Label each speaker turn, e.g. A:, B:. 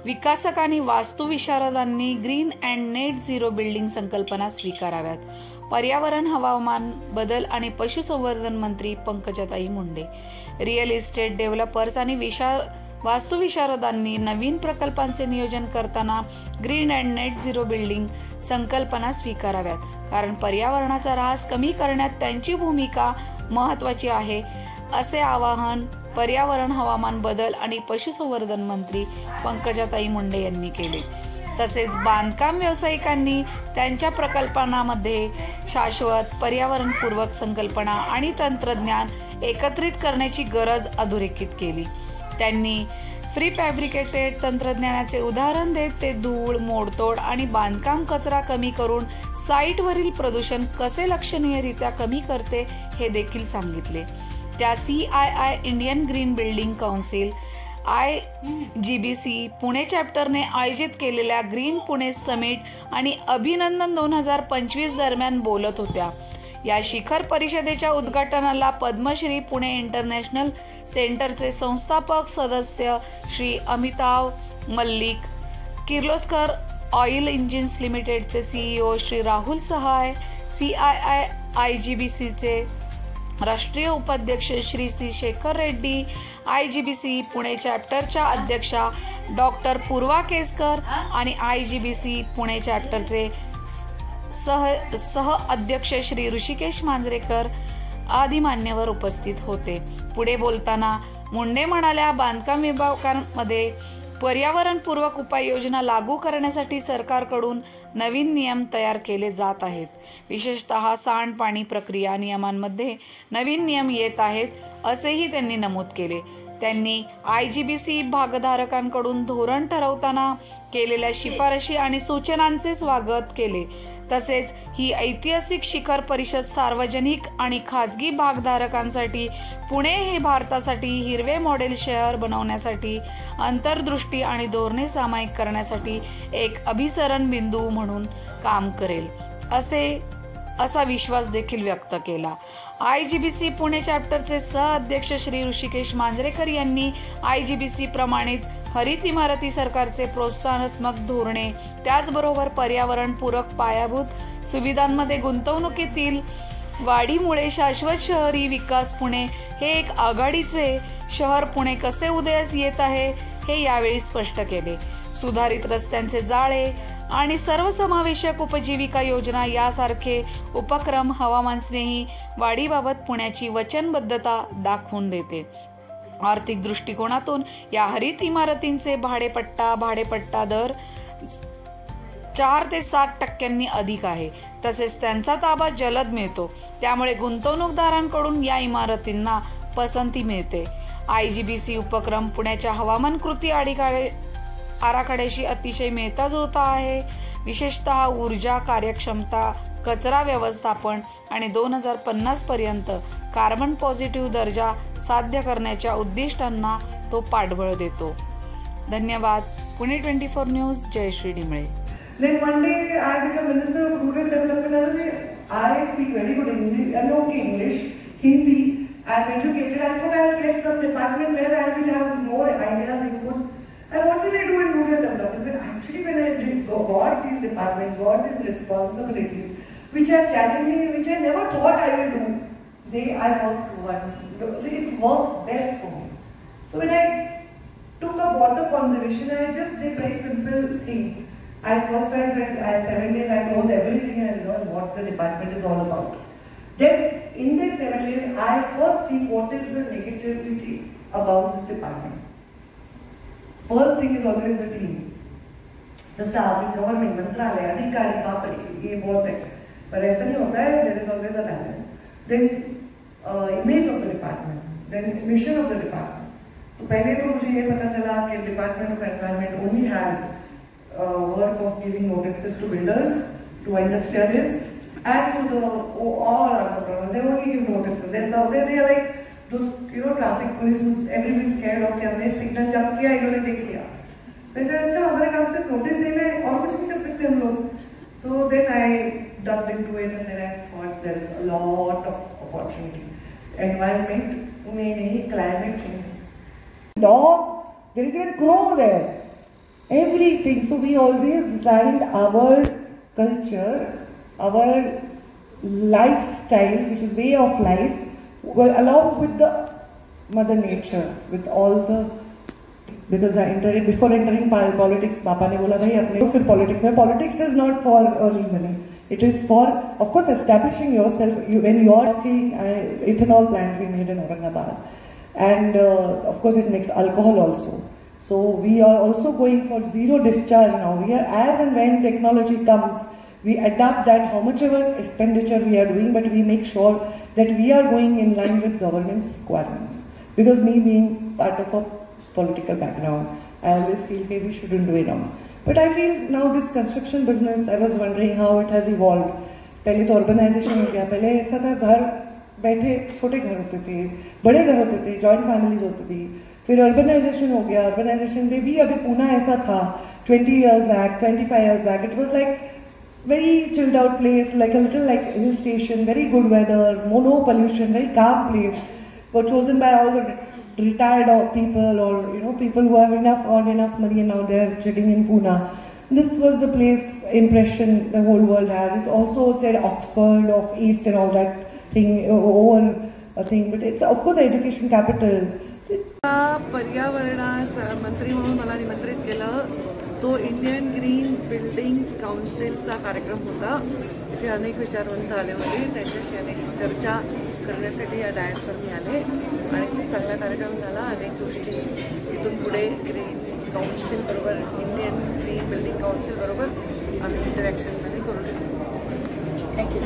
A: विकासक आणि वास्तुविशारदांनी green and net zero building संकल्पना स्वीकाराव्यात. पर्यावरण, हवामान बदल आणि पशुसंवर्धन मंत्री Pankajatai Munde. Real estate developers आणि वास्तुविशारदांनी नवीन प्रकल्पांचे नियोजन करताना green and net zero building संकल्पना स्वीकाराव्यात, कारण पर्यावरणाचा ऱ्हास कमी करण्यात त्यांची भूमिका महत्त्वाची आहे, असे आवाहन पर्यावरण, हवामान बदल आणि पशुसंवर्धन मंत्री पंकजाताई मुंडे यांनी केले. तसेच बांधकाम व्यावसायिकांनी त्यांच्या प्रकल्पांमध्ये शाश्वत, पर्यावरणपूरक संकल्पना आणि तंत्रज्ञान एकत्रित करण्याची गरज अधोरेखित केली. त्यांनी प्रीफॅब्रिकेटेड तंत्रज्ञानाचे उदाहरण देत ते धूळ, मोडतोड आणि बांधकाम कचरा कमी करून साईटवरील प्रदूषण कसे लक्षणीयरित्या कमी करते हे देखील सांगितले. त्या CII Indian Green Building Council IGBC Pune चॅप्टरने आयोजित केलेल्या ग्रीन पुणे समिट आणि अभिनंदन 2025 दरम्यान बोलत होत्या. या शिखर परिषदेच्या उद्घाटनाला पद्मश्री पुणे इंटरनॅशनल सेंटरचे संस्थापक सदस्य श्री अमिताभ मल्लिक, किर्लोस्कर ऑइल इंजिन्स लिमिटेडचे CEO श्री राहुल सहाय, CII IGBCचे राष्ट्रीय उपाध्यक्ष श्री शेखर रेड्डी, IGBC पुणे चॅप्टरच्या अध्यक्षा डॉक्टर पूर्वा केसकर आणि IGBC पुणे चॅप्टरचे सह अध्यक्ष श्री ऋषिकेश मांजरेकर आदी मान्यवर उपस्थित होते. पुढे बोलताना मुंडे म्हणाल्या, बांधकाम विभागांमध्ये पर्यावरणपूरक उपाययोजना लागू करण्यासाठी सरकारकडून नवीन नियम तयार केले जात आहेत. विशेषतः सांडपाणी प्रक्रिया नियमांमध्ये नवीन नियम येत आहेत, असेही त्यांनी नमूद केले. त्यांनी IGBC भागधारकांकडून धोरण ठरवताना केलेल्या शिफारशी आणि सूचनांचे स्वागत केले. तसेच ही ऐतिहासिक शिखर परिषद सार्वजनिक आणि खाजगी भागधारकांसाठी पुणे हे भारतासाठी हिरवे मॉडेल शहर बनवण्यासाठी अंतर्दृष्टी आणि धोरणे सामायिक करण्यासाठी एक अभिसरण बिंदू म्हणून काम करेल, असा विश्वास देखील व्यक्त केला. IGBC पुणे चॅप्टरचे सहअध्यक्ष श्री ऋषिकेश मांजरेकर यांनी IGBC प्रमाणित हरित इमारती, सरकारचे प्रोत्साहनात्मक धोरणे, त्याचबरोबर पर्यावरणपूरक पायाभूत सुविधांमध्ये गुंतवणुकीतील वाढीमुळे शाश्वत शहरी विकास पुणे हे एक आघाडीचे शहर पुणे कसे उदयास येत आहे हे यावेळी स्पष्ट केले. सुधारित रस्त्यांचे जाळे आणि सर्वसमावेशक उपजीविका योजना यासारखे उपक्रम हवामानस्नेही वाढीबाबत पुण्याची वचनबद्धता दाखवून देते. आर्थिक दृष्टिकोनातून या हरित इमारतींचे भाडेपट्टा दर 4 ते 7% अधिक आहे. तसेच त्यांचा ताबा जलद मिळतो, त्यामुळे गुंतवणूकदारांकडून या इमारतींना पसंती मिळते. IGBC उपक्रम पुण्याच्या हवामान कृती आराखड्याशी अतिशय मिळता जुळता आहे. विशेषतः ऊर्जा कार्यक्षमता, कचरा व्यवस्थापन आणि 2050 पर्यंत कार्बन पॉझिटिव्ह दर्जा साध्य करण्याच्या उद्दिष्टांना तो पाठबळ देतो. धन्यवाद. Pune 24 news, Jayashree Dimale.
B: Then one day I became Minister of Rural Development. I speak very good English, okay English, Hindi. I'm educated. I thought I'll get some department where I will have more ideas, inputs. And what will I do in rural development? But actually, when I got these departments, got these responsibilities, which are challenging me, which I never thought I will do, I worked one. It worked best for me. So when I took up water conservation, I just did very simple thing. First I said, 7 days I close everything and learn what the department is all about. Then in these 7 days, I first see what is the negativity about this department. First thing is always the team. The staff, government, मंत्रालय, अधिकारी, बाप रे, ये बहुत है. पर ऐसा नहीं होता है, there is always a balance. Then image of the department, then mission of the department. तो पहले तो मुझे ये पता चला कि Department of Environment only has work of giving notices to builders, to industrialists, and to all entrepreneurs. They only give notices. They are like those, traffic police who's everybody scared of. कि हमने signal jump KIA, इन्होंने देख लिया. So I said, अच्छा हमारे काम से notice देना है और कुछ नहीं कर सकते हम लोग. So then I dug into it and then I thought there is a lot of opportunity. Environment में नहीं, climate change. Dog, there is even crow there. everything. So we always designed our culture, our lifestyle, which is way of life, along with the Mother Nature, with all the. Because before entering politics, Papa ne bola bhai apne fir politics. Politics is not for earning money. It is for, of course, establishing yourself. When you are talking, ethanol plant we made in Aurangabad, and of course it makes alcohol also. So we are also going for zero discharge now. We are, as and when technology comes, we adapt that how much ever expenditure we are doing, but we make sure that we are going in line with government's requirements. Because me being part of a political background, I always feel hey, we shouldn't do it now. But I feel now this construction business, I was wondering how it has evolved. पहले तो urbanization हो गया, पहले ऐसा था घर बैठे छोटे घर होते थे, बड़े घर होते थे, joint families होती थी. फिर urbanization हो गया, urbanization में भी अभी पुणे ऐसा था 20 years back, 25 years back. It was like very chilled out place, like a little like hill station, very good weather, no pollution, very calm place. Were chosen by all the retired people, or people who have enough money, and now they're sitting in Pune. This was the place impression the whole world had. It's also said Oxford of East and all that thing over a thing, but it's of course education capital.
C: पर्यावरण मंत्री म्हणून मला निमंत्रित केलं. तो Indian Green building काउन्सिलचा कार्यक्रम होता. इथे अनेक विचारवंत आले होते. त्यांच्याशी अनेक चर्चा करण्यासाठी या डायट्सवर मी आले आणि खूप चांगला कार्यक्रम झाला. अनेक गोष्टी इथून पुढे ग्रीन काउन्सिल बरोबर, इंडियन ग्रीन बिल्डिंग काउन्सिल बरोबर आम्ही इंटरॅक्शनमध्ये करू शकतो. थँक्यू.